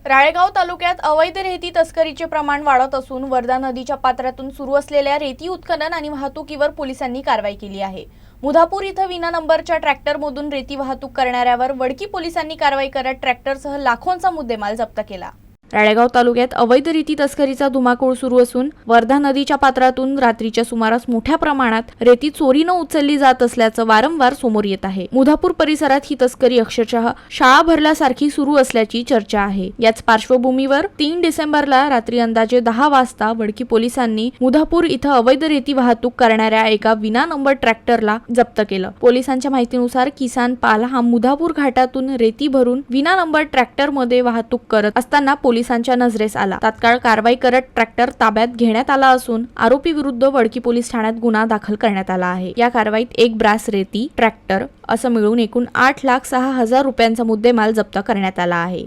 राळेगाव तालुक्यात अवैध रेती तस्करीचे प्रमाण वाढत असून वर्धा नदीच्या पात्रातून सुरू असलेल्या रेती उत्खनन आणि वाहतुकीवर पोलिसांनी कारवाई केली आहे। मुधापूर इथं विना नंबरच्या ट्रॅक्टरमधून रेती वाहतूक करणाऱ्यावर वडकी पोलिसांनी कारवाई करत ट्रॅक्टरसह लाखोंचा मुद्देमाल जप्त केला। राळेगाव तालुक्यात अवैध रेती तस्करीचा धुमाकूळ सुरू असून वर्धा नदीच्या पात्रातून रात्रीच्या सुमारास मोठ्या प्रमाणात रेती चोरीनं उचलली जात असल्याचं वारंवार समोर येत आहे। मुधापूर परिसरात ही तस्करी अक्षरशः शाळा भरल्यासारखी सुरू असल्याची चर्चा आहे। याच पार्श्वभूमीवर 3 डिसेंबरला रात्री अंदाजे 10 वाजता वडकी पोलिसांनी मुधापूर इथं अवैध रेती वाहतूक करणाऱ्या एका विना नंबर ट्रॅक्टरला जप्त केलं। पोलिसांच्या माहितीनुसार किसान पाल हा मुधापूर घाटातून रेती भरून विना नंबर ट्रॅक्टरमध्ये वाहतूक करत असताना पोलिसांच्या नजरेस आला। तात्काळ कारवाई करत ट्रॅक्टर ताब्यात घेण्यात आला असून आरोपी विरुद्ध वडकी पोलीस ठाण्यात गुन्हा दाखल करण्यात आला आहे। या कारवाईत एक ब्रास रेती ट्रॅक्टर असं मिळून एकूण 8,06,000 रुपयांचा मुद्देमाल जप्त करण्यात आला आहे।